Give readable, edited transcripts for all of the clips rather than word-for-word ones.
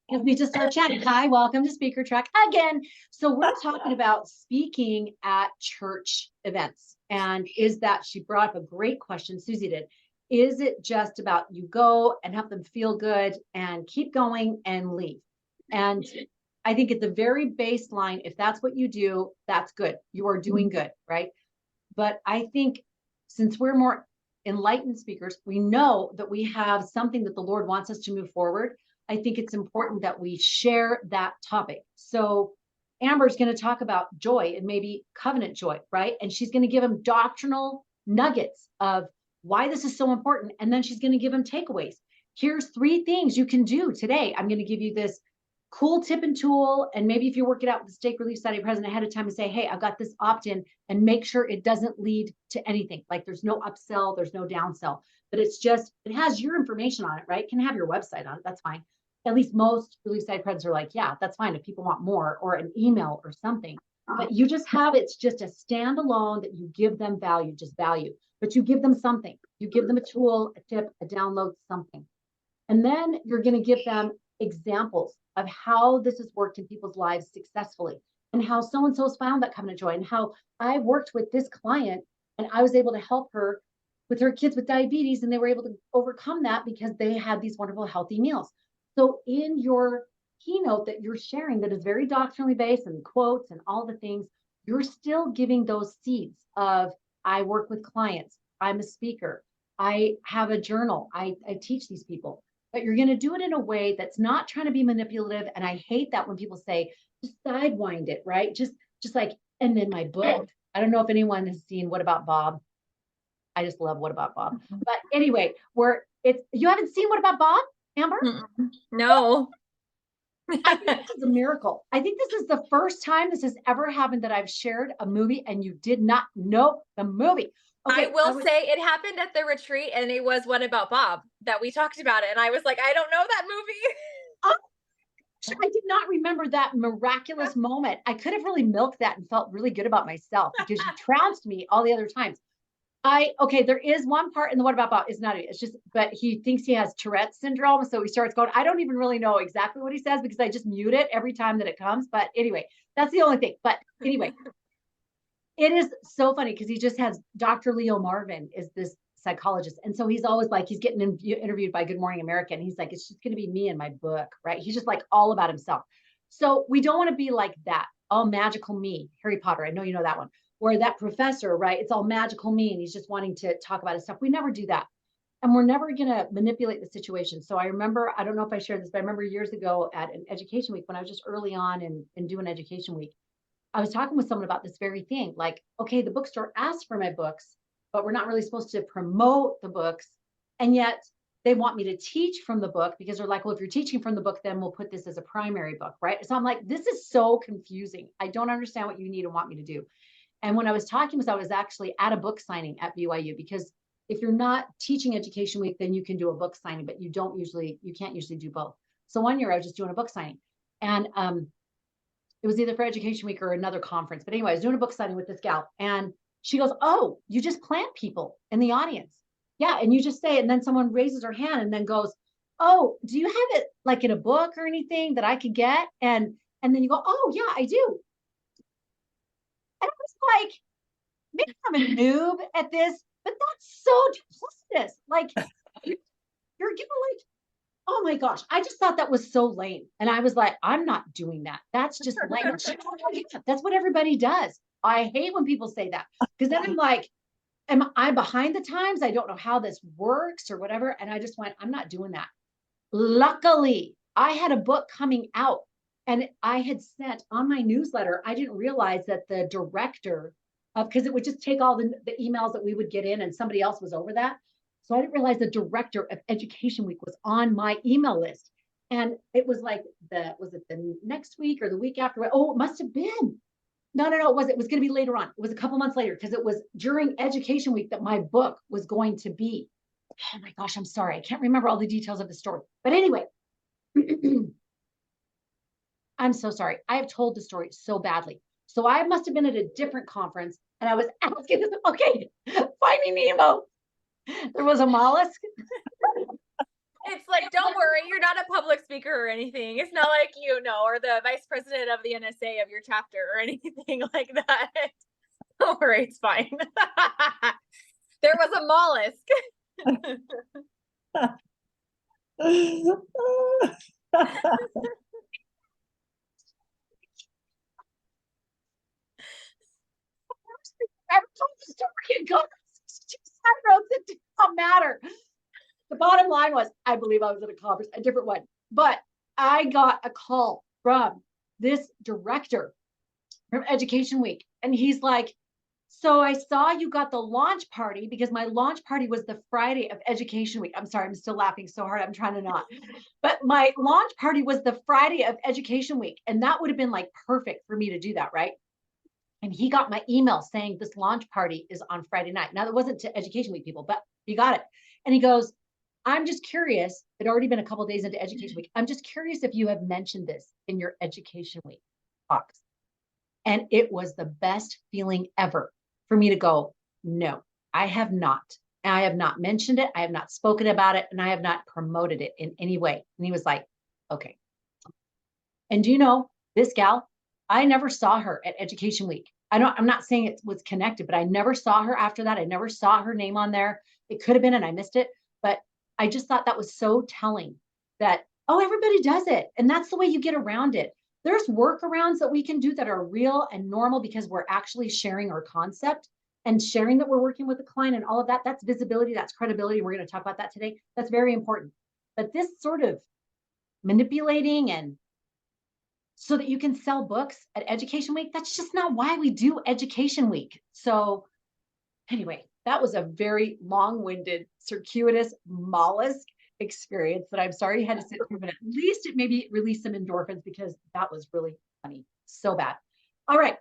Because we just started chatting. Hi, welcome to Speaker Track again. So we're talking about speaking at church events. And is that, she brought up a great question, Susie did. Is it just about you go and help them feel good and keep going and leave? And I think at the very baseline, if that's what you do, that's good. You are doing good, right? But I think since we're more enlightened speakers, we know that we have something that the Lord wants us to move forward. I think it's important that we share that topic. So Amber's going to talk about joy and maybe covenant joy, right? And she's going to give them doctrinal nuggets of why this is so important. And then she's going to give them takeaways. Here's 3 things you can do today. I'm going to give you this cool tip and tool. And maybe if you work it out with the Stake Relief Society president ahead of time and say, hey, I've got this opt-in, and make sure it doesn't lead to anything. Like there's no upsell, there's no downsell, but it's just, it has your information on it, right? It can have your website on it. That's fine. At least most Relief Society presidents are like, yeah, that's fine if people want more, or an email or something. But you just have, it's just a standalone that you give them value, just value, but you give them something. You give them a tool, a tip, a download, something. And then you're going to give them examples of how this has worked in people's lives successfully, and how so-and-so's found that covenant joy, and how I worked with this client and I was able to help her with her kids with diabetes, and they were able to overcome that because they had these wonderful healthy meals. So in your keynote that you're sharing that is very doctrinally based and quotes and all the things, you're still giving those seeds of, I work with clients, I'm a speaker, I have a journal, I teach these people. But you're going to do it in a way that's not trying to be manipulative. And I hate that when people say, just sidewind it, right? Just like, and then my book. I don't know if anyone has seen What About Bob? I just love What About Bob. But anyway, you haven't seen What About Bob, Amber? No. I think this is a miracle. I think this is the first time this has ever happened that I've shared a movie and you did not know the movie. Okay, I will say it happened at the retreat, and it was What About Bob that we talked about it. And I was like, I don't know that movie. I did not remember that miraculous moment. I could have really milked that and felt really good about myself because you trounced me all the other times. Okay, there is one part in the What About Bob, it's not, it's just, but he thinks he has Tourette's syndrome. So he starts going, I don't even really know exactly what he says because I just mute it every time that it comes. But anyway, that's the only thing. But anyway, it is so funny because he just has Dr. Leo Marvin is this psychologist. And so he's always like, he's getting interviewed by Good Morning America. And he's like, it's just going to be me and my book, right? He's just like all about himself. So we don't want to be like that. All magical me, Harry Potter. I know you know that one. Or that professor, right? It's all magical me. And he's just wanting to talk about his stuff. We never do that. And we're never going to manipulate the situation. So I remember, I don't know if I shared this, but I remember years ago at an education week when I was just early on in doing education week, I was talking with someone about this very thing. Like, okay, the bookstore asked for my books, but we're not really supposed to promote the books. And yet they want me to teach from the book because they're like, well, if you're teaching from the book, then we'll put this as a primary book, right? So I'm like, this is so confusing. I don't understand what you need and want me to do. And when I was talking, I was actually at a book signing at BYU, because if you're not teaching Education Week, then you can do a book signing, but you can't usually do both. So one year I was just doing a book signing, and it was either for Education Week or another conference. But anyway, I was doing a book signing with this gal, and she goes, oh, you just plant people in the audience. Yeah. And you just say, and then someone raises her hand and then goes, oh, do you have it like in a book or anything that I could get? And then you go, oh yeah, I do. And I was like, maybe I'm a noob at this, but that's so duplicitous. Like you're giving like, oh my gosh, I just thought that was so lame. And I was like, I'm not doing that. That's just lame. That's what everybody does. I hate when people say that, because then I'm like, am I behind the times? I don't know how this works or whatever. And I just went, I'm not doing that. Luckily, I had a book coming out, and I had sent on my newsletter. I didn't realize that the director of, because it would just take all the emails that we would get in, and somebody else was over that. So I didn't realize the director of Education Week was on my email list. And it was like, was it the next week or the week after? Oh, it must have been. No, it was going to be later on. It was a couple months later, because it was during Education Week that my book was going to be. Oh my gosh, I'm sorry. I can't remember all the details of the story. But anyway, I'm so sorry. I have told the story so badly. So I must have been at a different conference, and I was asking this, okay, Finding Nemo. There was a mollusk. It's like, don't worry, you're not a public speaker or anything. It's not like, or the vice president of the NSA of your chapter or anything like that. Don't worry, it's fine. There was a mollusk. Ever told the story and go 62 side roads that did not matter. The bottom line was, I believe I was at a conference, a different one, but I got a call from this director from Education Week. And he's like, so I saw you got the launch party, because my launch party was the Friday of Education Week. I'm sorry, I'm still laughing so hard. I'm trying to not. But my launch party was the Friday of Education Week. And that would have been like perfect for me to do that, right? And he got my email saying this launch party is on Friday night. Now, that wasn't to Education Week people, but he got it. And he goes, I'm just curious. It'd already been a couple of days into Education Week. I'm just curious if you have mentioned this in your Education Week talks. And it was the best feeling ever for me to go, no, I have not. I have not mentioned it. I have not spoken about it. And I have not promoted it in any way. And he was like, okay. And do you know, this gal, I never saw her at Education Week. I'm not saying it was connected, but I never saw her after that. I never saw her name on there. It could have been, and I missed it. But I just thought that was so telling that, oh, everybody does it. And that's the way you get around it. There's workarounds that we can do that are real and normal because we're actually sharing our concept and sharing that we're working with a client and all of that. That's visibility, that's credibility. We're going to talk about that today. That's very important. But this sort of manipulating and so that you can sell books at Education Week, that's just not why we do Education Week. So anyway, that was a very long-winded, circuitous mollusk experience that I'm sorry you had to sit through, but at least it maybe released some endorphins because that was really funny. So bad. All right,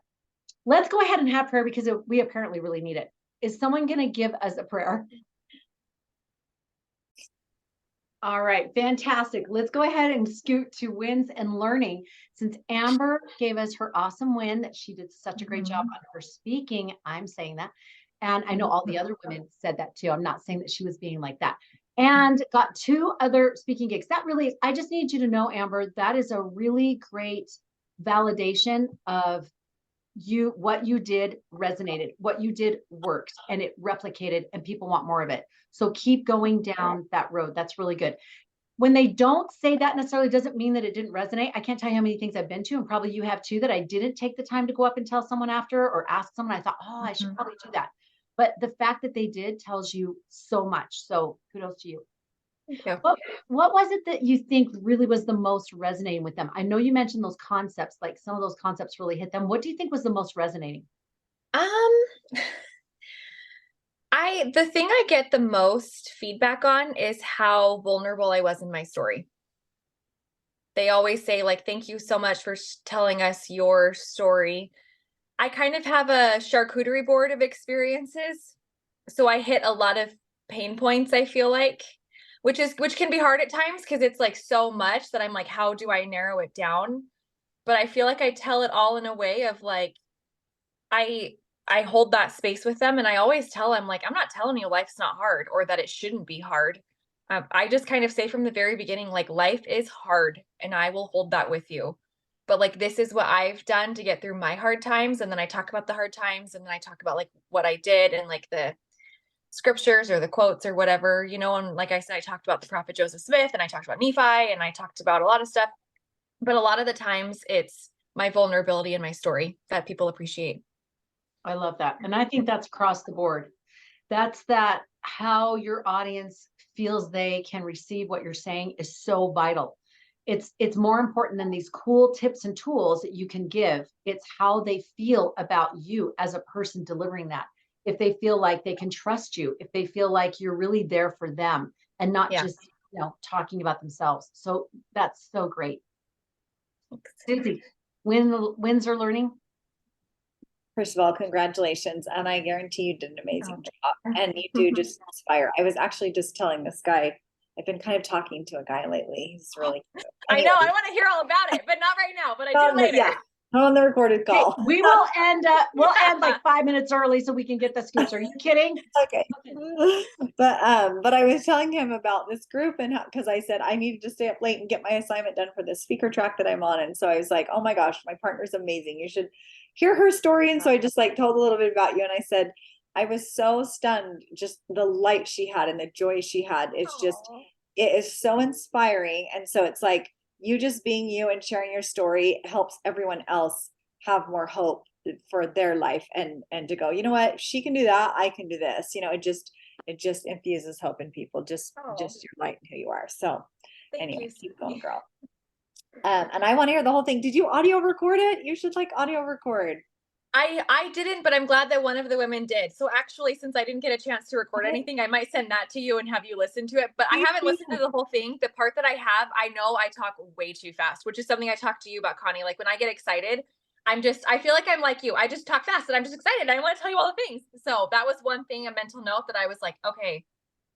let's go ahead and have prayer because we apparently really need it. Is someone going to give us a prayer? All right, fantastic. Let's go ahead and scoot to wins and learning. Since Amber gave us her awesome win that she did such a great job on her speaking, I'm saying that. And I know all the other women said that too. I'm not saying that she was being like that. And got 2 other speaking gigs. That really, I just need you to know, Amber, that is a really great validation of you. What you did resonated, what you did worked, and it replicated, and people want more of it. So keep going down that road. That's really good. When they don't say that necessarily doesn't mean that it didn't resonate. I can't tell you how many things I've been to, and probably you have too, that I didn't take the time to go up and tell someone after or ask someone. I thought, oh, I should probably do that. But the fact that they did tells you so much. So kudos to you. Thank you. What was it that you think really was the most resonating with them? I know you mentioned those concepts, like some of those concepts really hit them. What do you think was the most resonating? The thing I get the most feedback on is how vulnerable I was in my story. They always say, like, thank you so much for telling us your story. I kind of have a charcuterie board of experiences. So I hit a lot of pain points, I feel like, which can be hard at times because it's like so much that I'm like, how do I narrow it down? But I feel like I tell it all in a way of like, I hold that space with them. And I always tell them, like, I'm not telling you life's not hard or that it shouldn't be hard. I just kind of say from the very beginning, like, life is hard and I will hold that with you. But like, this is what I've done to get through my hard times. And then I talk about the hard times, and then I talk about like what I did and like the scriptures or the quotes or whatever, and like I said, I talked about the prophet Joseph Smith, and I talked about Nephi, and I talked about a lot of stuff. But a lot of the times it's my vulnerability and my story that people appreciate. I love that. And I think that's across the board. That's that how your audience feels they can receive what you're saying is so vital. It's more important than these cool tips and tools that you can give. It's how they feel about you as a person delivering that. If they feel like they can trust you, if they feel like you're really there for them and not just, talking about themselves. So that's so great. Susie, wins or learning? First of all, congratulations. And I guarantee you did an amazing job. And you do just inspire. I was actually just telling this guy, I've been kind of talking to a guy lately. He's really cute. Anyway. I know, I want to hear all about it, but not right now, but I do later. Yeah, on the recorded Okay, call. we will end, we'll end like 5 minutes early so we can get the scoops. Are you kidding? Okay. But I was telling him about this group and because I said I needed to stay up late and get my assignment done for the speaker track that I'm on. And so I was like, oh my gosh, my partner's amazing. You should hear her story. And so I just like told a little bit about you. And I said, I was so stunned, just the light she had and the joy she had. It's just, it is so inspiring. And so it's like you just being you and sharing your story helps everyone else have more hope for their life and to go, you know what, if she can do that, I can do this. You know, it just infuses hope in people, just your light and who you are. So anyway, keep going, girl. And I want to hear the whole thing. Did you audio record it? You should like audio record. I didn't, but I'm glad that one of the women did. So actually, since I didn't get a chance to record anything, I might send that to you and have you listen to it. But I haven't listened to the whole thing. The part that I have, I know I talk way too fast, which is something I talked to you about, Connie. Like when I get excited, I feel like I'm like you. I just talk fast and I'm just excited. And I want to tell you all the things. So that was one thing, a mental note that I was like, okay,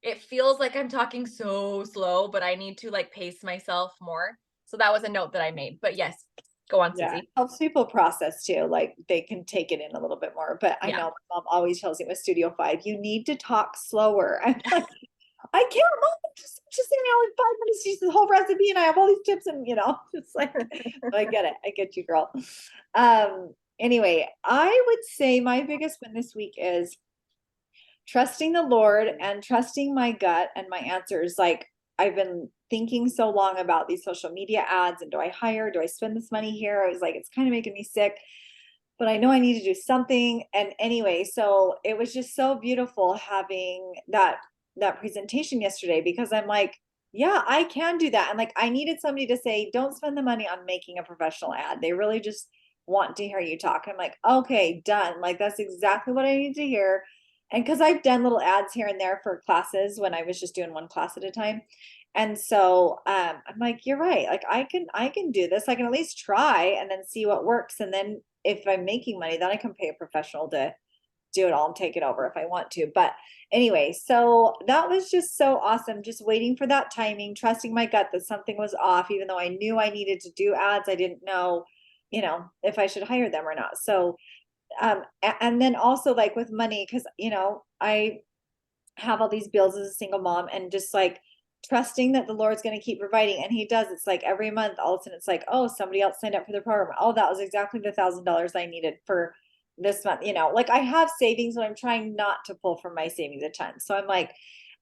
it feels like I'm talking so slow, but I need to like pace myself more. So that was a note that I made. But yes, go on, Yeah, Susie. helps people process too. Like they can take it in a little bit more. But I know my mom always tells me with Studio 5, you need to talk slower. I'm like, I can't, mom. Just saying now in 5 minutes, she's the whole recipe and I have all these tips and you know, it's like, I get it. I get you, girl. Anyway, I would say my biggest win this week is trusting the Lord and trusting my gut and my answers. Like I've been thinking so long about these social media ads and do I spend this money here? I was like, it's kind of making me sick, but I know I need to do something. And anyway, so it was just so beautiful having that presentation yesterday because I'm like, yeah, I can do that. And like, I needed somebody to say, don't spend the money on making a professional ad. They really just want to hear you talk. I'm like, okay, done. Like, that's exactly what I need to hear. And because I've done little ads here and there for classes when I was just doing one class at a time. And so I'm like, you're right. Like I can do this. I can at least try and then see what works. And then if I'm making money, then I can pay a professional to do it all and take it over if I want to. But anyway, so that was just so awesome. Just waiting for that timing, trusting my gut that something was off, even though I knew I needed to do ads. I didn't know, you know, if I should hire them or not. So, and then also like with money, because, you know, I have all these bills as a single mom and just like trusting that the Lord's going to keep providing. And he does. It's like every month, all of a sudden it's like, oh, somebody else signed up for the program. Oh, that was exactly the $1,000 I needed for this month. You know, like I have savings, but I'm trying not to pull from my savings a ton. So I'm like,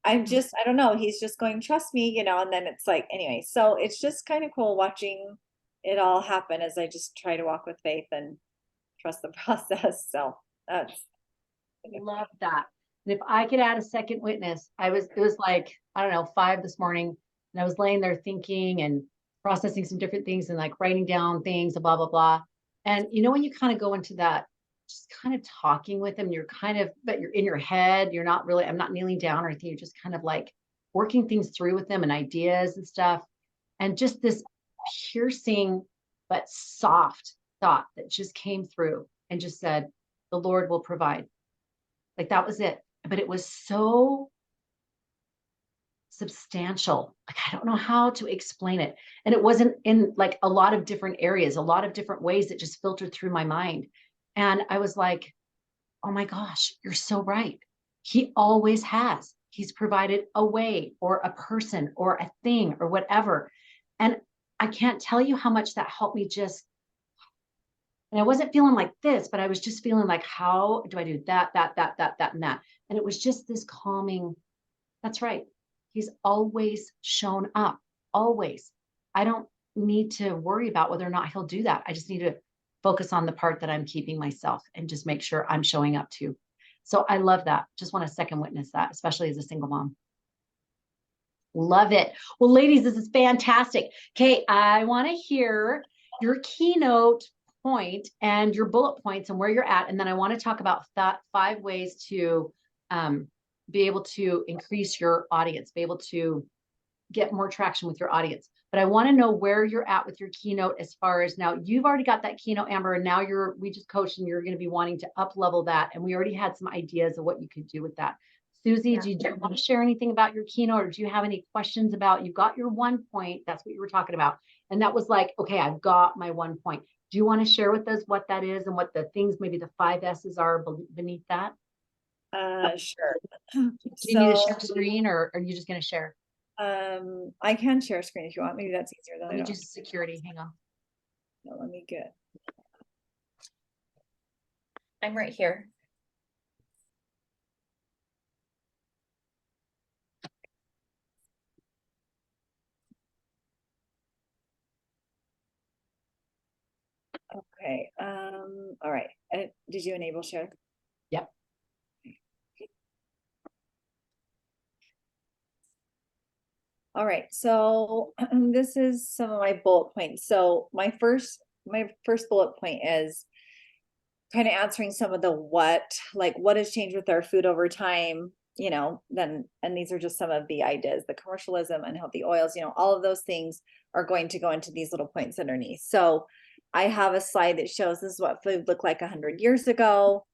I don't know. He's just going, trust me, you know, and then it's like, anyway, so it's just kind of cool watching it all happen as I just try to walk with faith and trust the process. So that's. Love that. And if I could add a second witness, it was like, I don't know, 5 this morning, and I was laying there thinking and processing some different things and like writing down things and blah, blah, blah. And you know, when you kind of go into that, just kind of talking with them, but you're in your head, you're not really, I'm not kneeling down or anything. You're just kind of like working things through with them and ideas and stuff. And just this piercing, but soft thought that just came through and just said, the Lord will provide. Like that was it. But it was so substantial. Like, I don't know how to explain it. And it wasn't in like a lot of different areas, a lot of different ways that just filtered through my mind. And I was like, oh my gosh, you're so right. He always has. He's provided a way or a person or a thing or whatever. And I can't tell you how much that helped me just. And I wasn't feeling like this, but I was just feeling like, how do I do that, and that? And it was just this calming, that's right. He's always shown up, always. I don't need to worry about whether or not he'll do that. I just need to focus on the part that I'm keeping myself and just make sure I'm showing up too. So I love that. Just want to second witness that, especially as a single mom. Love it. Well, ladies, this is fantastic. Okay, I want to hear your keynote point and your bullet points and where you're at. And then I want to talk about 5 ways to be able to increase your audience, be able to get more traction with your audience. But I want to know where you're at with your keynote as far as now you've already got that keynote, Amber, and now we just coached and you're going to be wanting to up level that. And we already had some ideas of what you could do with that. Susie, do you want to share anything about your keynote, or do you have any questions about, you got your 1 point, that's what you were talking about. And that was like, okay, I've got my 1 point. Do you want to share with us what that is and what the things, maybe the 5 S's are beneath that? Sure. Do you need to share screen, or are you just going to share? I can share screen if you want. Maybe that's easier than Let me just security. Hang on. No, let me get. I'm right here. Okay. All right. Did you enable share? Yep. All right. So this is some of my bullet points. So my first bullet point is kind of answering some of the what, like what has changed with our food over time, you know, then, and these are just some of the ideas, the commercialism, unhealthy oils, you know, all of those things are going to go into these little points underneath. So I have a slide that shows this is what food looked like 100 years ago.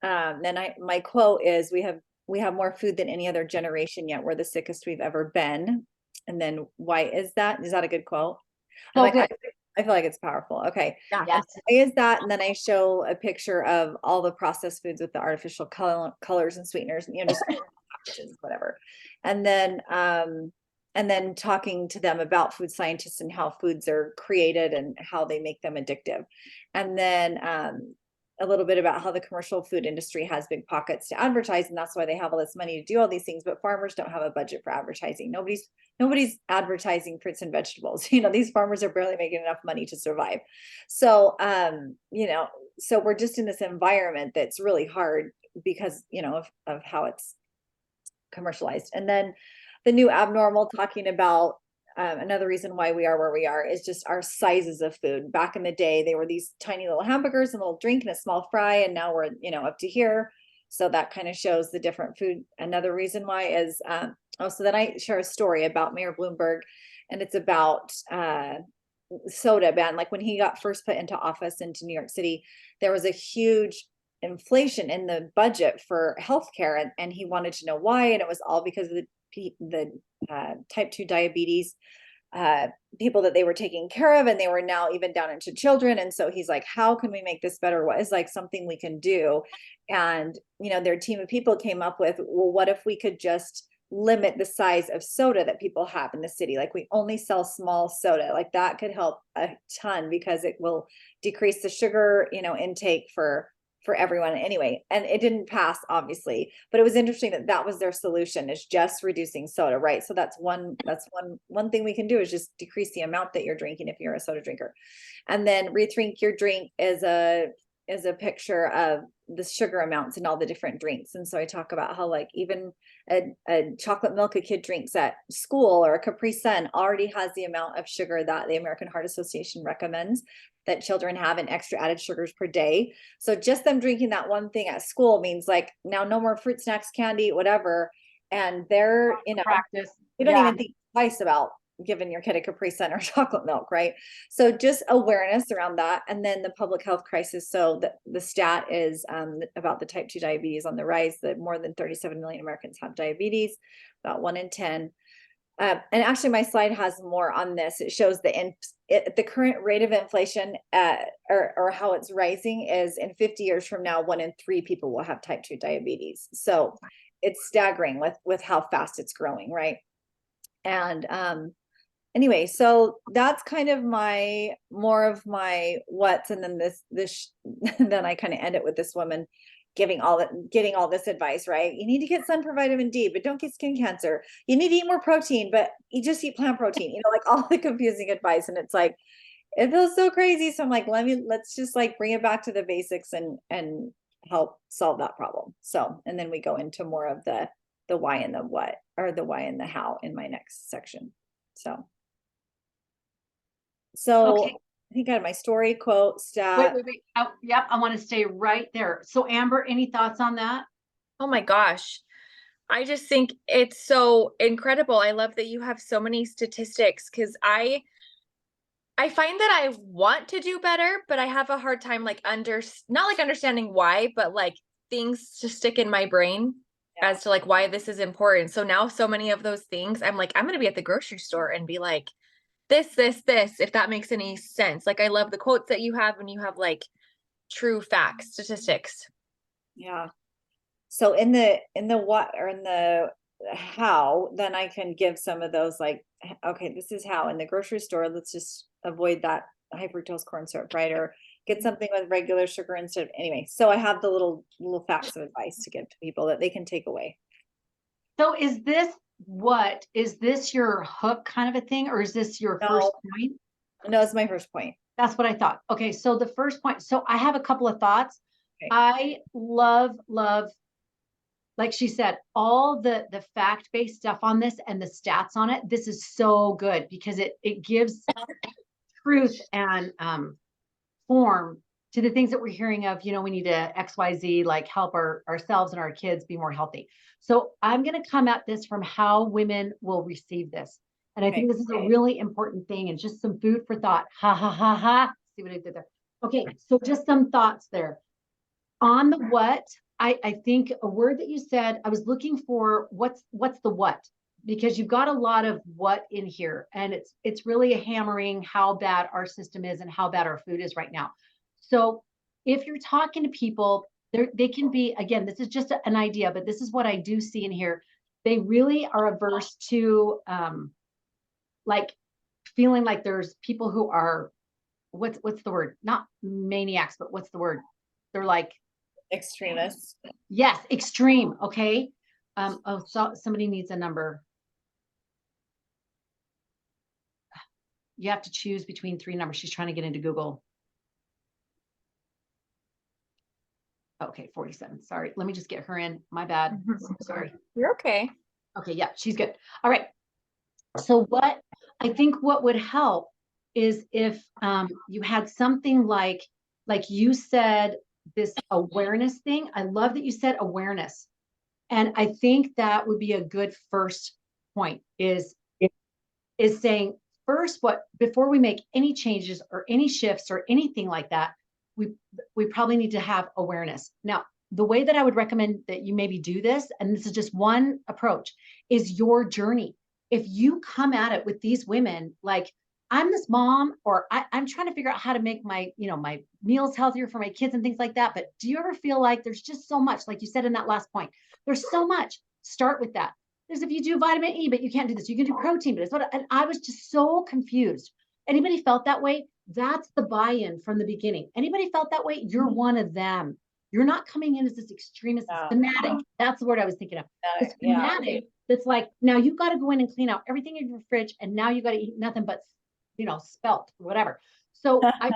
Then my quote is, we have more food than any other generation, yet we're the sickest we've ever been. And then why is that? Is that a good quote? Oh, Like, good. I feel like it's powerful. Okay. Yeah. Yes. Why is that? And then I show a picture of all the processed foods with the artificial colors and sweeteners, you know, just packages, whatever. And then talking to them about food scientists and how foods are created and how they make them addictive. And then a little bit about how the commercial food industry has big pockets to advertise, and that's why they have all this money to do all these things, but farmers don't have a budget for advertising. Nobody's advertising fruits and vegetables. You know, these farmers are barely making enough money to survive. So you know, so we're just in this environment that's really hard because, you know, of how it's commercialized. And then the new abnormal, talking about another reason why we are where we are is just our sizes of food. Back in the day, they were these tiny little hamburgers and a little drink and a small fry, and now we're, you know, up to here. So that kind of shows the different food. Another reason why is, so then I share a story about Mayor Bloomberg, and it's about soda ban. Like when he got first put into office into New York City, there was a huge inflation in the budget for healthcare, and he wanted to know why, and it was all because of the type 2 diabetes people that they were taking care of, and they were now even down into children. And so he's like, how can we make this better? What is like something we can do? And, you know, their team of people came up with, well, what if we could just limit the size of soda that people have in the city? Like we only sell small soda. Like that could help a ton because it will decrease the sugar, you know, intake for everyone anyway. And it didn't pass, obviously, but it was interesting that was their solution, is just reducing soda, right? So that's one thing we can do, is just decrease the amount that you're drinking if you're a soda drinker. And then rethink your drink is a picture of the sugar amounts in all the different drinks. And so I talk about how like even a chocolate milk a kid drinks at school, or a Capri Sun, already has the amount of sugar that the American Heart Association recommends that children have in extra added sugars per day. So just them drinking that one thing at school means like now no more fruit snacks, candy, whatever. And they're, you know, Practice. you don't even think twice about giving your kid a Capri Sun or chocolate milk, right? So just awareness around that. And then the public health crisis. So the stat is about the type 2 diabetes on the rise, that more than 37 million Americans have diabetes, about 1 in 10. And actually my slide has more on this. It shows the current rate of inflation or how it's rising is, in 50 years from now, 1 in 3 people will have type 2 diabetes. So it's staggering with how fast it's growing, right? And anyway, so that's kind of more of my what's, and then this then I kind of end it with this woman getting all this advice, right? You need to get sun for vitamin D, but don't get skin cancer. You need to eat more protein, but you just eat plant protein, you know, like all the confusing advice. And it's like, it feels so crazy. So I'm like, let's just like bring it back to the basics and help solve that problem. So, and then we go into more of the why and the what, or the why and the how in my next section. So Okay. I think I had my story, quote, stat. Wait. Oh, yep. I want to stay right there. So Amber, any thoughts on that? Oh my gosh. I just think it's so incredible. I love that you have so many statistics, because I find that I want to do better, but I have a hard time like not like understanding why, but like things to stick in my brain as to like why this is important. So now so many of those things, I'm like, I'm going to be at the grocery store and be like, this, if that makes any sense. Like, I love the quotes that you have when you have like true facts, statistics. Yeah. So in the what, or in the how, then I can give some of those, like, okay, this is how in the grocery store, let's just avoid that high fructose corn syrup, right? Or get something with regular sugar instead of, anyway. So I have the little facts of advice to give to people that they can take away. So is this your hook kind of a thing, or is this your first point? No, it's my first point. That's what I thought. Okay, so the first point. So I have a couple of thoughts. Okay. I love, like she said, all the fact-based stuff on this and the stats on it. This is so good because it gives truth and form to the things that we're hearing of, we need to XYZ, like help ourselves and our kids be more healthy. So I'm going to come at this from how women will receive this. And I think this is a really important thing, and just some food for thought. Ha, ha, ha, ha. See what I did there? Okay. So just some thoughts there on the what. I think a word that you said, I was looking for what's the what, because you've got a lot of what in here, and it's really a hammering how bad our system is and how bad our food is right now. So if you're talking to people, they can be, again, this is just an idea, but this is what I do see in here. They really are averse to like feeling like there's people who are, what's the word? Not maniacs, but what's the word? They're like extremists. Yes, extreme. Okay. Oh, so somebody needs a number. You have to choose between 3 numbers. She's trying to get into Google. Okay, 47. Sorry. Let me just get her in. My bad. Sorry. You're okay. Okay, yeah, she's good. All right. So what I think what would help is if you had something like you said, this awareness thing. I love that you said awareness. And I think that would be a good first point is saying first, before we make any changes or any shifts or anything like that, we probably need to have awareness. Now, the way that I would recommend that you maybe do this, and this is just one approach, is your journey. If you come at it with these women, like, I'm this mom, or I'm trying to figure out how to make my, my meals healthier for my kids and things like that. But do you ever feel like there's just so much, like you said in that last point, there's so much. Start with that. There's, if you do vitamin E, but you can't do this, you can do protein, but it's what, and I was just so confused. Anybody felt that way? That's the buy-in from the beginning. Anybody felt that way? You're one of them. You're not coming in as this extremist, fanatic. That's the word I was thinking of. This fanatic that's like, now you've got to go in and clean out everything in your fridge, and now you got to eat nothing but, spelt, whatever. So I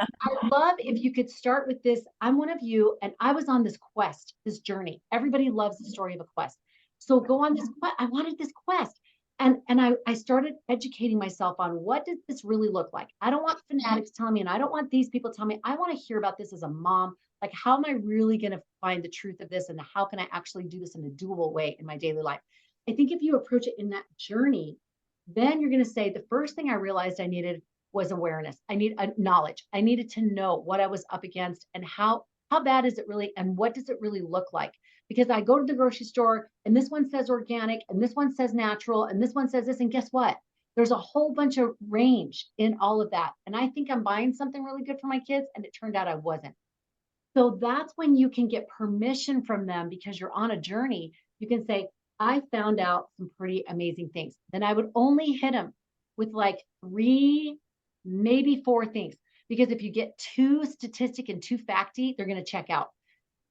love if you could start with this. I'm one of you, and I was on this quest, this journey. Everybody loves the story of a quest. So go on this quest. I wanted this quest. And I started educating myself on what does this really look like? I don't want fanatics telling me, and I don't want these people telling me. I want to hear about this as a mom. Like, how am I really going to find the truth of this? And how can I actually do this in a doable way in my daily life? I think if you approach it in that journey, then you're going to say, the first thing I realized I needed was awareness. I need knowledge. I needed to know what I was up against and how bad is it really, and what does it really look like? Because I go to the grocery store and this one says organic and this one says natural and this one says this. And guess what? There's a whole bunch of range in all of that. And I think I'm buying something really good for my kids, and it turned out I wasn't. So that's when you can get permission from them, because you're on a journey. You can say, I found out some pretty amazing things. Then I would only hit them with like 3, maybe 4 things. Because if you get too statistic and too facty, they're going to check out.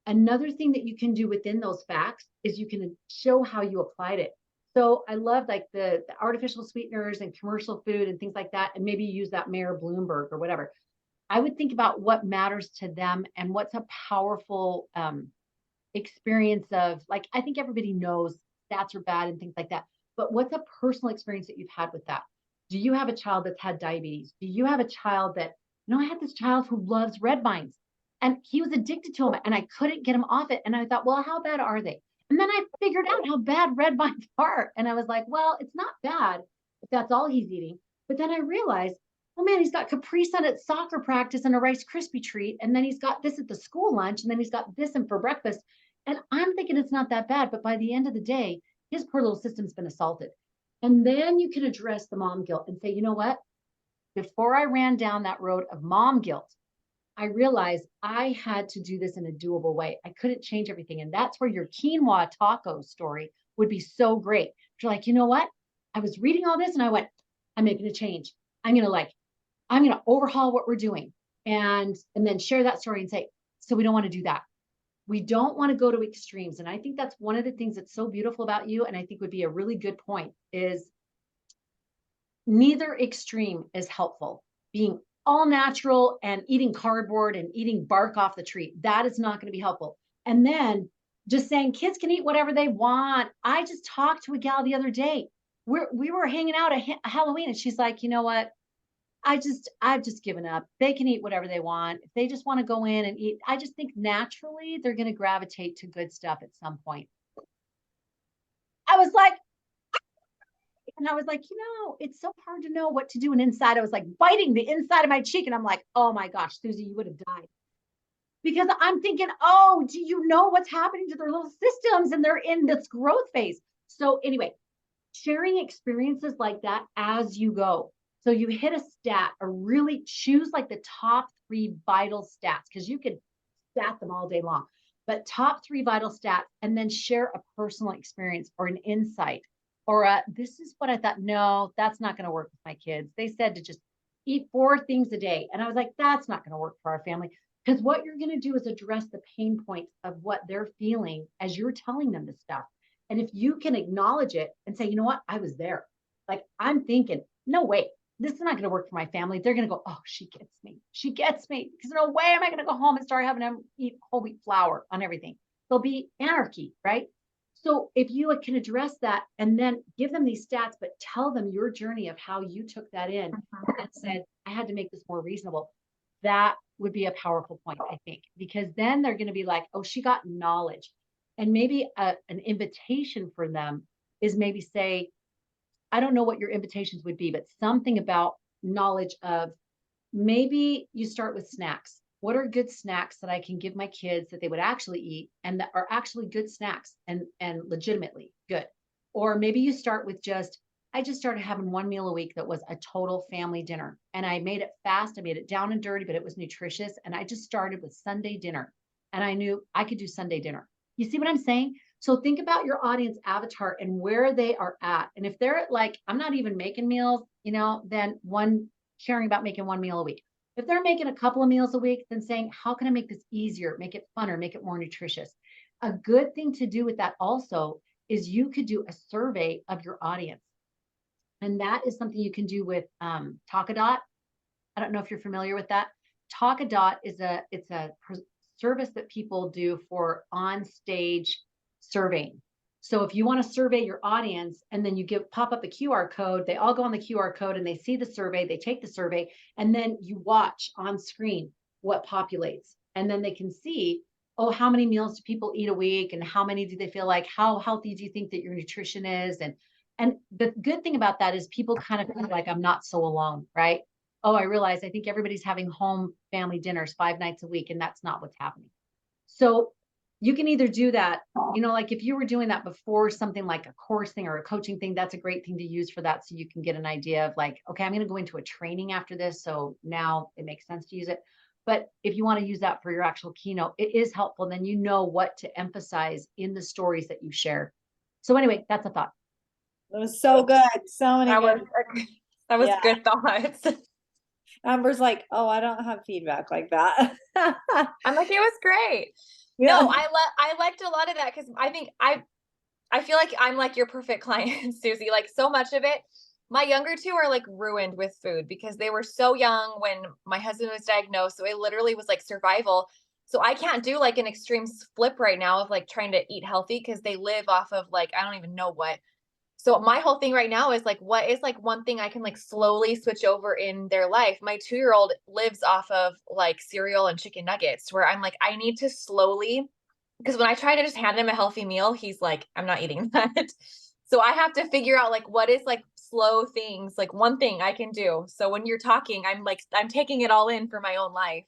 Another thing that you can do within those facts is you can show how you applied it. So I love like the artificial sweeteners and commercial food and things like that. And maybe use that Mayor Bloomberg or whatever. I would think about what matters to them and what's a powerful experience of, like, I think everybody knows stats are bad and things like that. But what's a personal experience that you've had with that? Do you have a child that's had diabetes? Do you have a child that, I had this child who loves red vines. And he was addicted to them, and I couldn't get him off it. And I thought, well, how bad are they? And then I figured out how bad red vines are. And I was like, well, it's not bad if that's all he's eating. But then I realized, oh man, he's got Capri Sun at soccer practice and a Rice Krispie treat. And then he's got this at the school lunch. And then he's got this and for breakfast. And I'm thinking it's not that bad. But by the end of the day, his poor little system's been assaulted. And then you can address the mom guilt and say, you know what? before I ran down that road of mom guilt, I realized I had to do this in a doable way. I couldn't change everything. And that's where your quinoa taco story would be so great. You're like, you know what? I was reading all this and I went, I'm making a change. I'm going to overhaul what we're doing and then share that story and say, so we don't want to do that. We don't want to go to extremes. And I think that's one of the things that's so beautiful about you. And I think would be a really good point is neither extreme is helpful. Being all natural and eating cardboard and eating bark off the tree, that is not going to be helpful. And then just saying kids can eat whatever they want. I just talked to a gal the other day. We were hanging out at Halloween and she's like, you know what? I've just given up. They can eat whatever they want. If they just want to go in and eat, I just think naturally they're going to gravitate to good stuff at some point. I was like, it's so hard to know what to do. And inside, I was like biting the inside of my cheek. And I'm like, oh my gosh, Susie, you would have died. Because I'm thinking, oh, do you know what's happening to their little systems? And they're in this growth phase. So anyway, sharing experiences like that as you go. So you hit a stat or really choose like the top 3 vital stats, because you could stat them all day long, but top 3 vital stats, and then share a personal experience or an insight or this is what I thought. No, that's not going to work with my kids. They said to just eat 4 things a day. And I was like, that's not going to work for our family. Because what you're going to do is address the pain points of what they're feeling as you're telling them this stuff. And if you can acknowledge it and say, you know what, I was there. Like I'm thinking, no way, this is not going to work for my family. They're going to go, oh, she gets me. She gets me. Because no way am I going to go home and start having them eat whole wheat flour on everything. There'll be anarchy, right? So if you can address that and then give them these stats, but tell them your journey of how you took that in and said, I had to make this more reasonable. That would be a powerful point, I think, because then they're going to be like, oh, she got knowledge. And maybe an invitation for them is maybe say, I don't know what your invitations would be, but something about knowledge of maybe you start with snacks. What are good snacks that I can give my kids that they would actually eat and that are actually good snacks and legitimately good? Or maybe you start with I just started having 1 meal a week that was a total family dinner. And I made it fast. I made it down and dirty, but it was nutritious. And I just started with Sunday dinner. And I knew I could do Sunday dinner. You see what I'm saying? So think about your audience avatar and where they are at. And if they're like, I'm not even making meals, then sharing about making 1 meal a week. If they're making a couple of meals a week, then saying, how can I make this easier, make it funner, make it more nutritious? A good thing to do with that also is you could do a survey of your audience. And that is something you can do with Talkadot. I don't know if you're familiar with that. Talkadot is a service that people do for on-stage surveying. So if you want to survey your audience and then you pop up a QR code, they all go on the QR code and they see the survey, they take the survey, and then you watch on screen what populates. And then they can see, oh, how many meals do people eat a week? And how many do they feel like? How healthy do you think that your nutrition is? And the good thing about that is people kind of feel like I'm not so alone, right? Oh, I realize I think everybody's having home family dinners 5 nights a week, and that's not what's happening. So you can either do that, like if you were doing that before something like a course thing or a coaching thing, that's a great thing to use for that. So you can get an idea of like, okay, I'm going to go into a training after this. So now it makes sense to use it. But if you want to use that for your actual keynote, it is helpful. Then you know what to emphasize in the stories that you share. So anyway, that's a thought. That was so good. So many that was good thoughts. Amber's like, oh, I don't have feedback like that. I'm like, it was great. Yeah. No, I liked a lot of that because I think I feel like I'm like your perfect client, Susie. Like so much of it. My younger 2 are like ruined with food because they were so young when my husband was diagnosed. So it literally was like survival. So I can't do like an extreme flip right now of like trying to eat healthy because they live off of like, I don't even know what. So my whole thing right now is like, what is like one thing I can like slowly switch over in their life? My 2-year-old lives off of like cereal and chicken nuggets where I'm like, I need to slowly, because when I try to just hand him a healthy meal, he's like, I'm not eating that. So I have to figure out like, what is like slow things, like one thing I can do. So when you're talking, I'm taking it all in for my own life.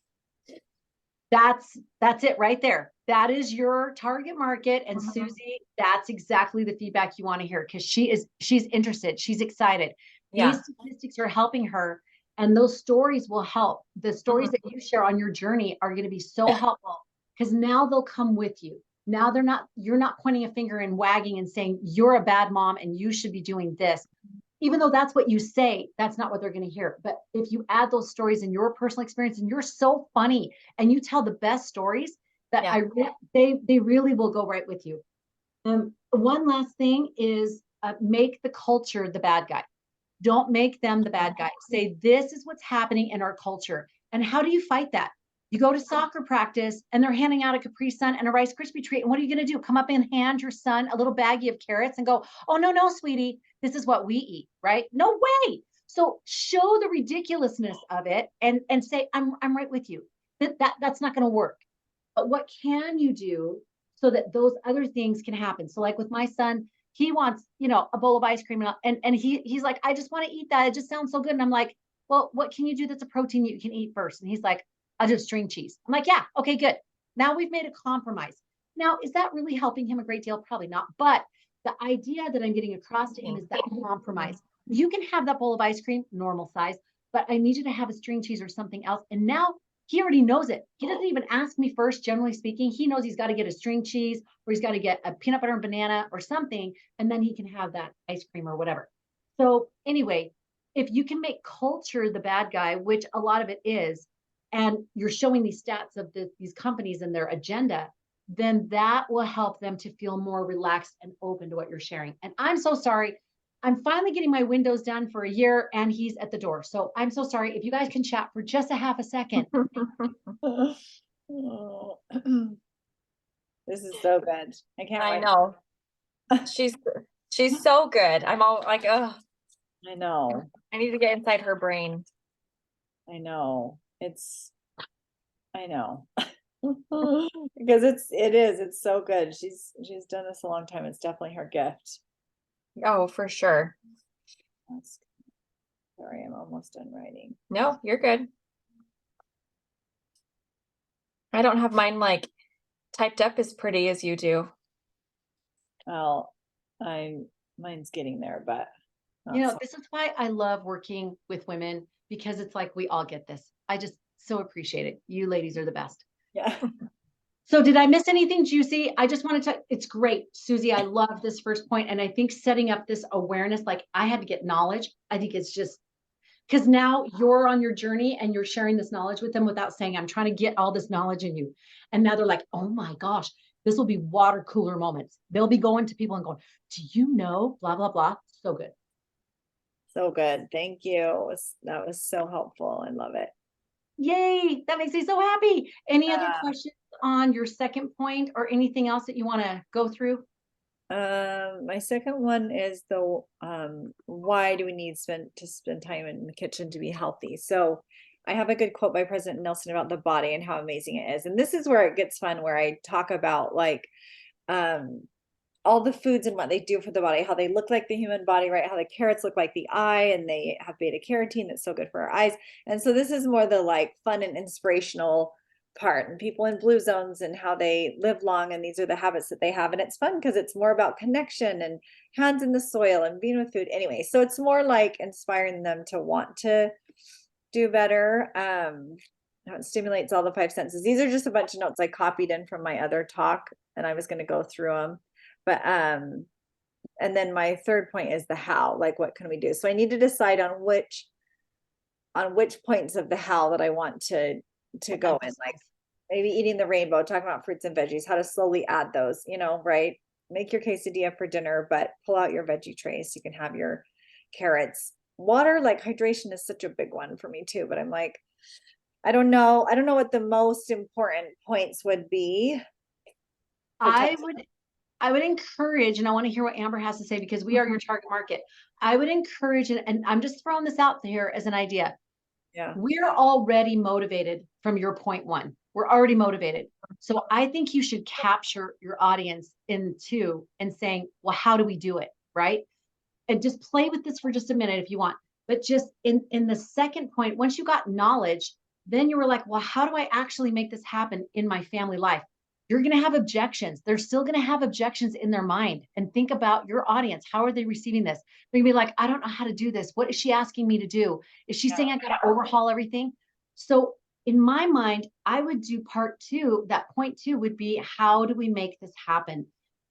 That's it right there. That is your target market. And Susie, that's exactly the feedback you want to hear because she's interested. She's excited. Yeah. These statistics are helping her. And those stories will help. The stories that you share on your journey are going to be so helpful because now they'll come with you. Now you're not pointing a finger and wagging and saying, you're a bad mom and you should be doing this. Even though that's what you say, that's not what they're going to hear. But if you add those stories in your personal experience, and you're so funny and you tell the best stories, that they really will go right with you. One last thing is make the culture the bad guy. Don't make them the bad guy. Say, this is what's happening in our culture. And how do you fight that? You go to soccer practice and they're handing out a Capri Sun and a Rice Krispie treat. And what are you going to do? Come up and hand your son a little baggie of carrots and go, oh, no, sweetie, this is what we eat, right? No way. So show the ridiculousness of it and say, I'm right with you. That's not going to work. But what can you do so that those other things can happen? So like with my son, he wants, a bowl of ice cream and he's like, I just want to eat that. It just sounds so good. And I'm like, well, what can you do that's a protein you can eat first? And he's like, I'll just string cheese. I'm like, yeah, okay, good. Now we've made a compromise. Now, is that really helping him a great deal? Probably not. But the idea that I'm getting across to him is that compromise. You can have that bowl of ice cream, normal size, but I need you to have a string cheese or something else. And now he already knows it. He doesn't even ask me first, generally speaking. He knows he's got to get a string cheese or he's got to get a peanut butter and banana or something, and then he can have that ice cream or whatever. So anyway, if you can make culture the bad guy, which a lot of it is, and you're showing these stats of these companies and their agenda, then that will help them to feel more relaxed and open to what you're sharing. And I'm so sorry. I'm finally getting my windows done for a year and he's at the door. So I'm so sorry. If you guys can chat for just a half a second. This is so good. I know. She's so good. I'm all like, oh, I know. I need to get inside her brain. I know. I know. Because it's so good. She's done this a long time. It's definitely her gift. Oh, for sure. Sorry, I'm almost done writing. No, you're good. I don't have mine like typed up as pretty as you do. Well, mine's getting there, but this is why I love working with women, because it's like we all get this. I just so appreciate it. You ladies are the best. Yeah. So did I miss anything juicy? I just wanted to, it's great, Susie. I love this first point. And I think setting up this awareness, like I had to get knowledge. I think it's just because now you're on your journey and you're sharing this knowledge with them without saying, I'm trying to get all this knowledge in you. And now they're like, oh my gosh, this will be water cooler moments. They'll be going to people and going, do you know, blah, blah, blah. So good. So good. Thank you. That was so helpful. I love it. Yay. That makes me so happy. Any other questions on your second point or anything else that you want to go through? My second one is why do we need to spend time in the kitchen to be healthy? So I have a good quote by President Nelson about the body and how amazing it is. And this is where it gets fun, where I talk about like, all the foods and what they do for the body, how they look like the human body, right? How the carrots look like the eye and they have beta carotene that's so good for our eyes. And so this is more the like fun and inspirational part, and people in blue zones and how they live long. And these are the habits that they have. And it's fun because it's more about connection and hands in the soil and being with food. Anyway, so it's more like inspiring them to want to do better. How it stimulates all the five senses. These are just a bunch of notes I copied in from my other talk, and I was going to go through them. But, and then my third point is the how, like, what can we do? So I need to decide on which points of the how that I want to go in, like maybe eating the rainbow, talking about fruits and veggies, how to slowly add those, right? Make your quesadilla for dinner, but pull out your veggie tray so you can have your carrots. Water, like hydration is such a big one for me too, but I'm like, I don't know what the most important points would be. I would encourage, and I want to hear what Amber has to say because we are your target market. I would encourage, and I'm just throwing this out here as an idea. Yeah. We're already motivated from your point one. We're already motivated. So I think you should capture your audience into and saying, well, how do we do it? Right. And just play with this for just a minute if you want. But just in the second point, once you got knowledge, then you were like, well, how do I actually make this happen in my family life? you're going to have objections. They're still going to have objections in their mind. And think about your audience. How are they receiving this? They're going to be like, I don't know how to do this. What is she asking me to do? Is she saying I got to overhaul everything? So in my mind, I would do part two. That point two would be, how do we make this happen?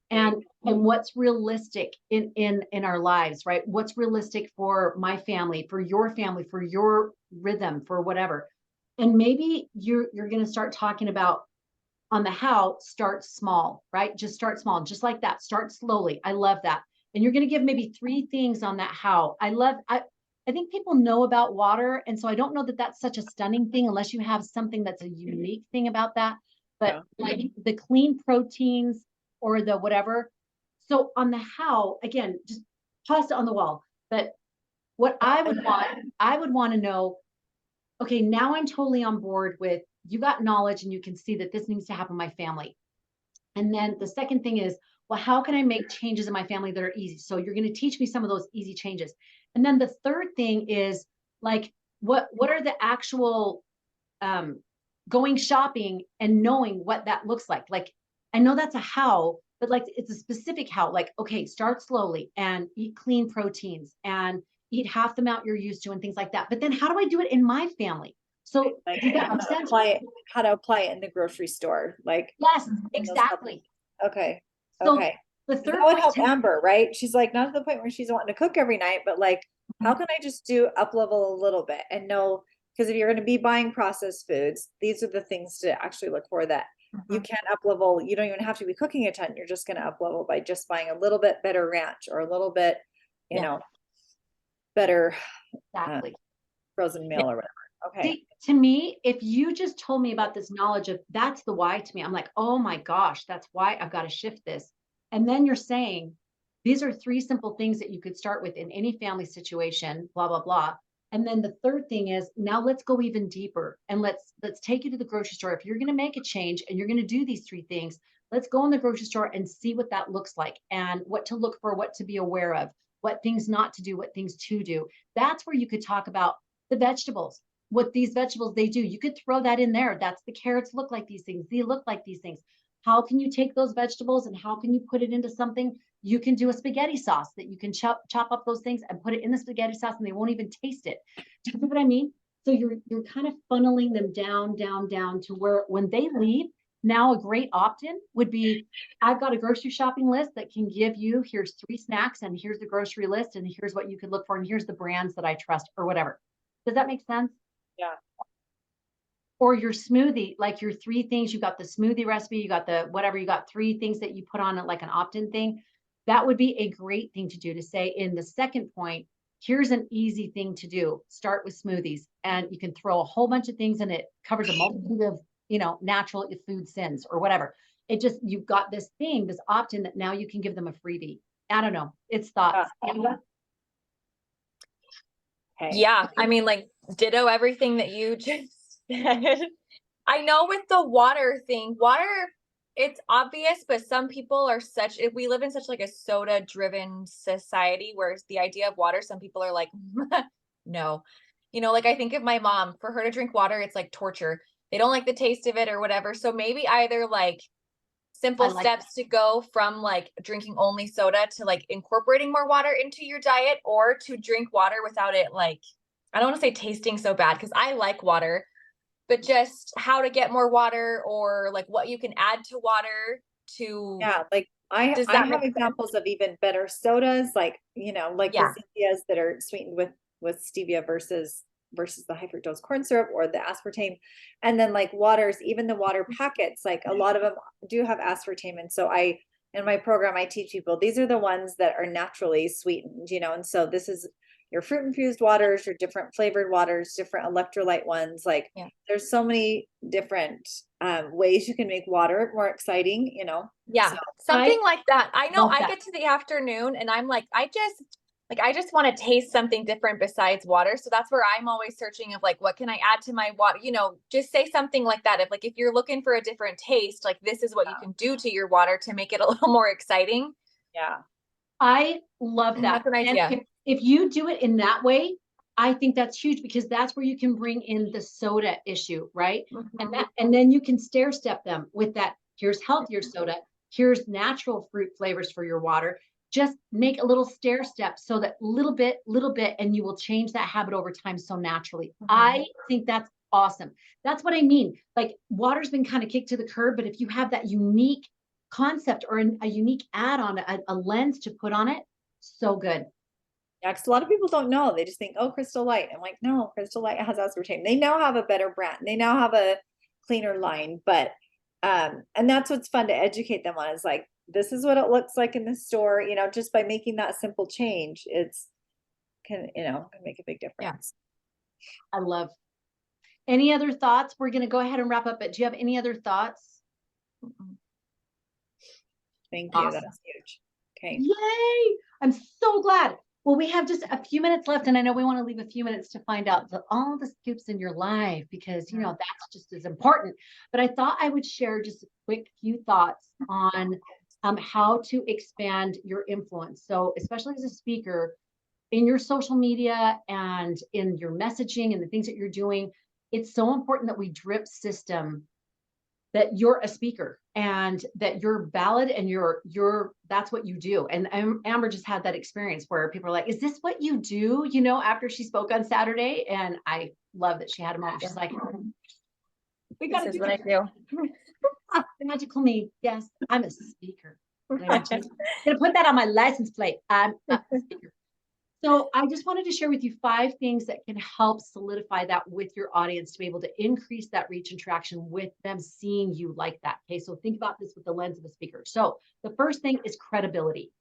And what's realistic in our lives, right? What's realistic for my family, for your rhythm, for whatever. And maybe you're going to start talking about, on the how, start small, right? Just start small, just like that. Start slowly. I love that. And you're going to give maybe 3 things on that how. I think people know about water. And so I don't know that that's such a stunning thing unless you have something that's a unique thing about that. But like the clean proteins or the whatever. So on the how, again, just toss it on the wall. But what I would want to know, okay, now I'm totally on board with, you got knowledge and you can see that this needs to happen in my family. And then the second thing is, well, how can I make changes in my family that are easy? So you're going to teach me some of those easy changes. And then the third thing is like, what are the actual going shopping and knowing what that looks like? Like, I know that's a how, but like, it's a specific how, like, okay, start slowly and eat clean proteins and eat half the amount you're used to and things like that. But then how do I do it in my family? So Like does that how make to sense? apply it in the grocery store. Like, Yes, exactly. okay. So Okay. the third That would help point Amber, right? She's like, not to the point where she's wanting to cook every night, but like, how can I just do up level a little bit and know, because if you're going to be buying processed foods, these are the things to actually look for that you can up level. You don't even have to be cooking a ton. You're just going to up level by just buying a little bit better ranch or a little bit, you know, better exactly. frozen meal or whatever. Okay. See, to me, if you just told me about this knowledge of, that's the why to me, I'm like, oh my gosh, that's why I've got to shift this. And then you're saying, these are 3 simple things that you could start with in any family situation, blah, blah, blah. And then the third thing is, now let's go even deeper and let's take you to the grocery store. If you're going to make a change and you're going to do these 3 things, let's go in the grocery store and see what that looks like and what to look for, what to be aware of, what things not to do, what things to do. That's where you could talk about the vegetables. What these vegetables they do, you could throw that in there. That's the carrots look like these things. They look like these things. How can you take those vegetables and how can you put it into something? You can do a spaghetti sauce that you can chop up those things and put it in the spaghetti sauce and they won't even taste it. Do you know what I mean? So you're kind of funneling them down to where when they leave, now a great opt-in would be, I've got a grocery shopping list that can give you, here's 3 snacks and here's the grocery list and here's what you could look for and here's the brands that I trust or whatever. Does that make sense? Yeah. Or your smoothie, like your 3 things, you got the smoothie recipe, you got the whatever, you got 3 things that you put on it like an opt-in thing. That would be a great thing to do, to say in the second point, here's an easy thing to do. Start with smoothies and you can throw a whole bunch of things and it covers a multitude of, natural food sins or whatever. It just, you've got this thing, this opt-in that now you can give them a freebie. I don't know. It's thoughts. Okay. Yeah, I mean, like, ditto everything that you just said. I know with the water thing, it's obvious, but some people are we live in such like a soda driven society where the idea of water, some people are like, no, like I think of my mom, for her to drink water, it's like torture. They don't like the taste of it or whatever. So maybe either like simple steps to go from like drinking only soda to like incorporating more water into your diet, or to drink water without it, like, I don't want to say tasting so bad because I like water, but just how to get more water or like what you can add to water to. Yeah, like I have examples of even better sodas, like, like the Zevias that are sweetened with stevia versus the high fructose corn syrup or the aspartame. And then like waters, even the water packets, like a lot of them do have aspartame. And so in my program, I teach people, these are the ones that are naturally sweetened, and so this is your fruit infused waters, your different flavored waters, different electrolyte ones. Like there's so many different ways you can make water more exciting, Yeah. So something like that. I know I get to the afternoon and I'm like, I just want to taste something different besides water. So that's where I'm always searching of like, what can I add to my water? Just say something like that. If you're looking for a different taste, like this is what you can do to your water to make it a little more exciting. Yeah. I love that. That's an idea. And if you do it in that way, I think that's huge because that's where you can bring in the soda issue, right? And then you can stair step them with that. Here's healthier soda. Here's natural fruit flavors for your water. Just make a little stair step so that little bit, and you will change that habit over time so naturally. I think that's awesome. That's what I mean. Like water's been kind of kicked to the curb, but if you have that unique concept or a unique add-on, a lens to put on it, so good. Yeah, because a lot of people don't know. They just think, oh, Crystal Light. I'm like, no, Crystal Light has aspartame. They now have a better brand. They now have a cleaner line. But and that's what's fun to educate them on, is like, this is what it looks like in the store. You know, just by making that simple change, can make a big difference. I love. Any other thoughts? We're going to go ahead and wrap up, but do you have any other thoughts? Thank you. Awesome. That's huge. Okay. Yay! I'm so glad. Well, we have just a few minutes left, and I know we want to leave a few minutes to find out all the scoops in your life, because, you know, that's just as important. But I thought I would share just a quick few thoughts on how to expand your influence. So especially as a speaker, in your social media and in your messaging and the things that you're doing, it's so important that we drip system that you're a speaker and that you're valid and that's what you do. And Amber just had that experience where people are like, is this what you do? You know, after she spoke on Saturday, and I love that she had a moment. She's like, we got to do what I do. Magical me. Yes, I'm a speaker. I'm going to put that on my license plate. I'm a speaker. So I just wanted to share with you 5 things that can help solidify that with your audience to be able to increase that reach and traction with them seeing you like that. Okay, so think about this with the lens of a speaker. So the first thing is credibility.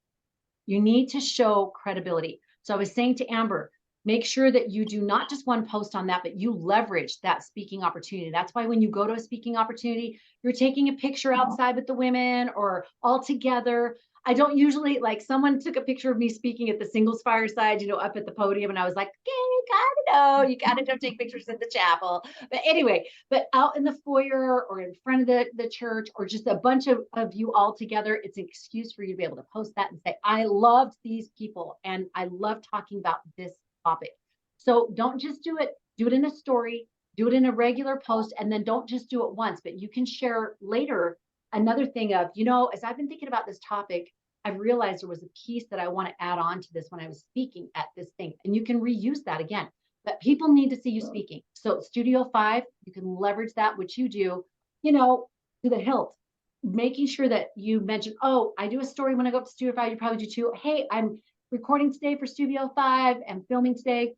You need to show credibility. So I was saying to Amber, make sure that you do not just one post on that, but you leverage that speaking opportunity. That's why when you go to a speaking opportunity, you're taking a picture outside with the women or all together. I don't usually, like, someone took a picture of me speaking at the singles fireside, you know, up at the podium. And I was like, okay, you gotta don't take pictures at the chapel. But anyway, but out in the foyer or in front of the church, or just a bunch of you all together, it's an excuse for you to be able to post that and say, I loved these people and I love talking about this topic. So don't just do it in a story, do it in a regular post, and then don't just do it once, but you can share later another thing of, you know, as I've been thinking about this topic, I've realized there was a piece that I want to add on to this when I was speaking at this thing. And you can reuse that again, but people need to see you speaking. So Studio 5, you can leverage that, which you do, you know, to the hilt, making sure that you mention, oh, I do a story when I go up to Studio 5, you probably do too. Hey, I'm recording today for Studio 5 and filming today.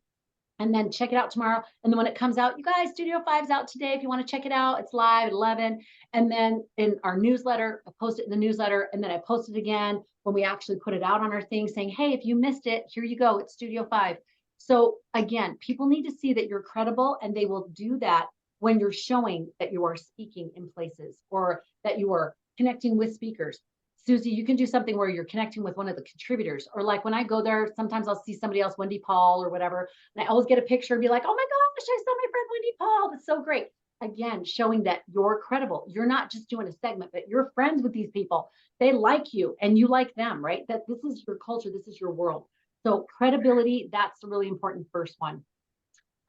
And then check it out tomorrow. And then when it comes out, you guys, Studio 5's out today. If you want to check it out, it's live at 11. And then in our newsletter, I post it in the newsletter. And then I post it again when we actually put it out on our thing saying, hey, if you missed it, here you go. It's Studio 5. So again, people need to see that you're credible, and they will do that when you're showing that you are speaking in places or that you are connecting with speakers. Susie, you can do something where you're connecting with one of the contributors, or like when I go there, sometimes I'll see somebody else, Wendy Paul or whatever, and I always get a picture and be like, oh my gosh, I saw my friend Wendy Paul. That's so great. Again, showing that you're credible. You're not just doing a segment, but you're friends with these people. They like you and you like them, right? That this is your culture. This is your world. So credibility, that's the really important first one.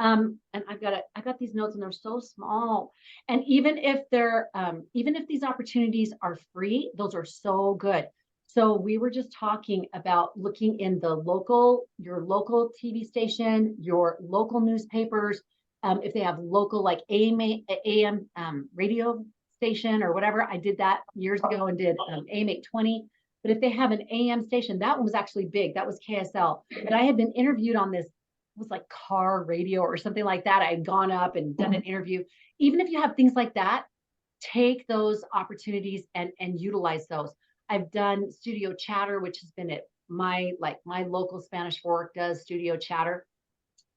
And I got these notes and they're so small. And even if these opportunities are free, those are so good. So we were just talking about looking in your local TV station, your local newspapers, if they have local like AM radio station or whatever. I did that years ago and did AM 820. But if they have an AM station, that one was actually big. That was KSL. But I had been interviewed on this. It was like car radio or something like that. I had gone up and done an interview. Even if you have things like that, take those opportunities and utilize those. I've done studio chatter, which has been at my local Spanish Fork does studio chatter.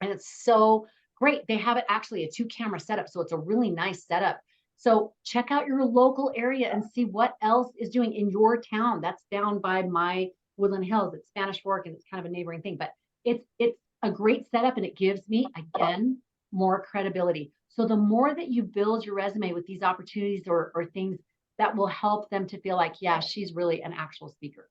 And it's so great. They have it actually a 2-camera setup. So it's a really nice setup. So check out your local area and see what else is doing in your town. That's down by my Woodland Hills. It's Spanish Fork and it's kind of a neighboring thing, but it's a great setup, and it gives me, again, more credibility. So the more that you build your resume with these opportunities or things, that will help them to feel like, yeah, she's really an actual speaker.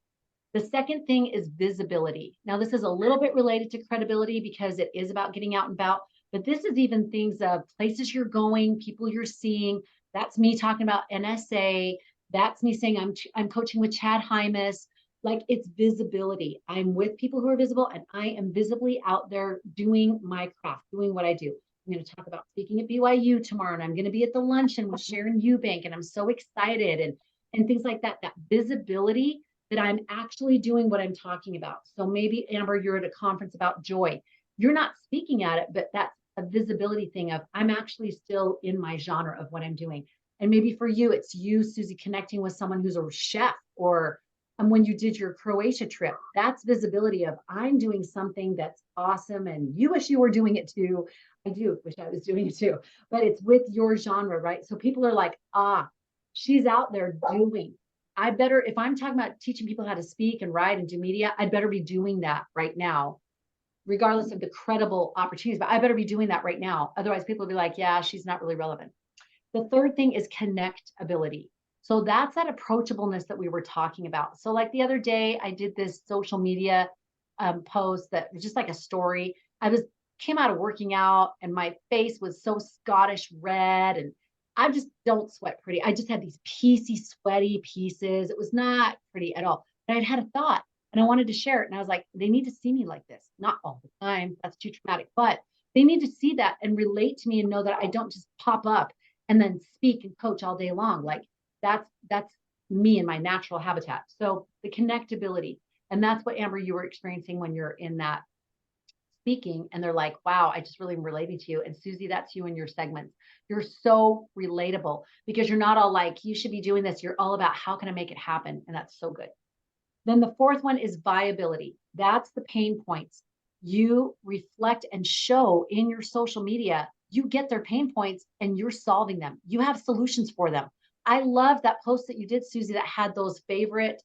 The second thing is visibility. Now, this is a little bit related to credibility because it is about getting out and about, but this is even things of places you're going, people you're seeing. That's me talking about NSA. That's me saying I'm coaching with Chad Hymas. Like, it's visibility. I'm with people who are visible, and I am visibly out there doing my craft, doing what I do. I'm going to talk about speaking at BYU tomorrow, and I'm going to be at the luncheon with Sharon Eubank, and I'm so excited, and things like that. That visibility that I'm actually doing what I'm talking about. So maybe, Amber, you're at a conference about joy. You're not speaking at it, but that's a visibility thing of I'm actually still in my genre of what I'm doing. And maybe for you, it's you, Susie, connecting with someone who's a chef, or when you did your Croatia trip, that's visibility of I'm doing something that's awesome, and you wish you were doing it too. I do wish I was doing it too, but it's with your genre, right? So people are like, she's out there doing. I better, if I'm talking about teaching people how to speak and write and do media, I better be doing that right now, regardless of the credible opportunities, but I better be doing that right now. Otherwise, people will be like, yeah, she's not really relevant. The third thing is connectability. So that's that approachableness that we were talking about. So like the other day, I did this social media post that was just like a story. Came out of working out, and my face was so Scottish red, and I just don't sweat pretty. I just had these piecey, sweaty pieces. It was not pretty at all. But I'd had a thought, and I wanted to share it. And I was like, they need to see me like this. Not all the time. That's too traumatic. But they need to see that and relate to me and know that I don't just pop up and then speak and coach all day long. Like that's me in my natural habitat. So the connectability. And that's what, Amber, you were experiencing when you're in that speaking, and they're like, wow, I just really am relating to you. And Susie, that's you in your segments. You're so relatable because you're not all like, you should be doing this. You're all about how can I make it happen? And that's so good. Then the fourth one is viability. That's the pain points. You reflect and show in your social media, you get their pain points and you're solving them. You have solutions for them. I love that post that you did, Susie, that had those favorite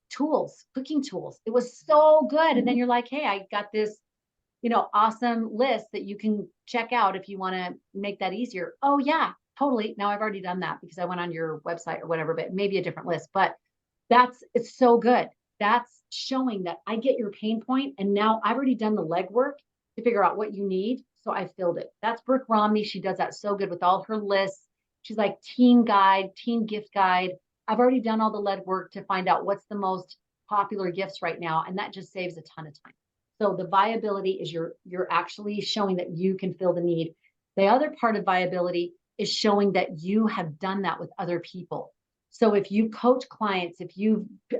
tools, cooking tools. It was so good. And then you're like, hey, I got this, awesome list that you can check out if you want to make that easier. Oh yeah, totally. Now I've already done that because I went on your website or whatever, but maybe a different list. But it's so good. That's showing that I get your pain point, and now I've already done the legwork to figure out what you need. So I filled it. That's Brooke Romney. She does that so good with all her lists. She's like teen guide, teen gift guide. I've already done all the legwork to find out what's the most popular gifts right now. And that just saves a ton of time. So the viability is you're actually showing that you can fill the need. The other part of viability is showing that you have done that with other people. So if you coach clients, if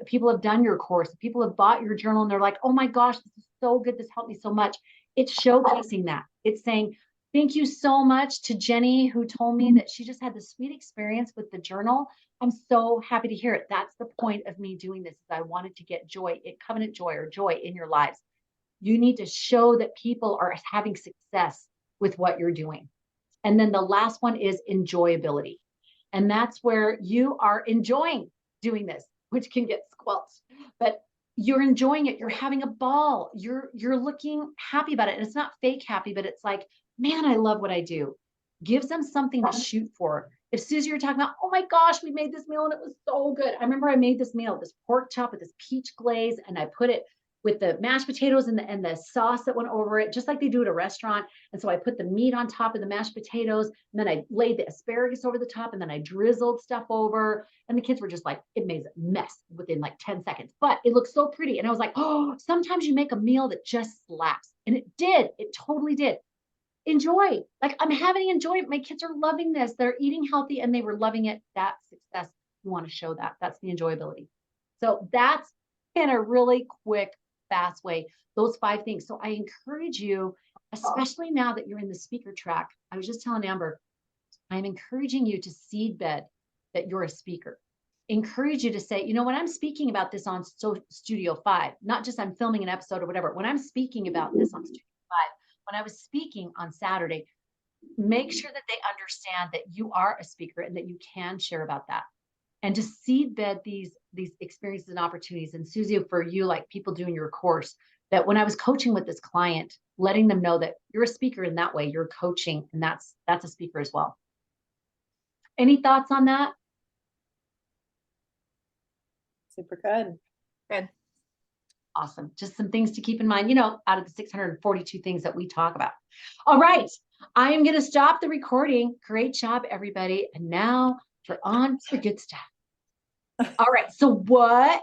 people have done your course, if people have bought your journal and they're like, oh my gosh, this is so good, this helped me so much. It's showcasing that. It's saying, thank you so much to Jenny, who told me that she just had this sweet experience with the journal. I'm so happy to hear it. That's the point of me doing this, is I wanted to get joy, covenant joy or joy in your lives. You need to show that people are having success with what you're doing. And then the last one is enjoyability. And that's where you are enjoying doing this, which can get squelched, but you're enjoying it. You're having a ball. You're looking happy about it. And it's not fake happy, but it's like, man, I love what I do. Gives them something to shoot for. If Susie, you're talking about, oh my gosh, we made this meal and it was so good. I remember I made this meal, this pork chop with this peach glaze, and I put it with the mashed potatoes and the sauce that went over it, just like they do at a restaurant. And so I put the meat on top of the mashed potatoes, and then I laid the asparagus over the top, and then I drizzled stuff over. And the kids were just like, it made a mess within like 10 seconds, but it looked so pretty. And I was like, oh, sometimes you make a meal that just slaps. And it did. It totally did. Enjoy. Like, I'm having enjoyment. My kids are loving this. They're eating healthy and they were loving it. That's success. You want to show that. That's the enjoyability. So that's in a really quick, fast way, those 5 things. So I encourage you, especially now that you're in the speaker track. I was just telling Amber, I'm encouraging you to seed bed that you're a speaker. Encourage you to say, when I'm speaking about this on Studio 5, not just I'm filming an episode or whatever, when I'm speaking about this on Studio 5, when I was speaking on Saturday, make sure that they understand that you are a speaker and that you can share about that. And to seed bed these experiences and opportunities. And Susie, for you, like people doing your course, that when I was coaching with this client, letting them know that you're a speaker in that way, you're coaching, and that's a speaker as well. Any thoughts on that? Super good. Good. Awesome. Just some things to keep in mind, out of the 642 things that we talk about. All right. I am going to stop the recording. Great job, everybody. And now we're on to the good stuff. All right. So what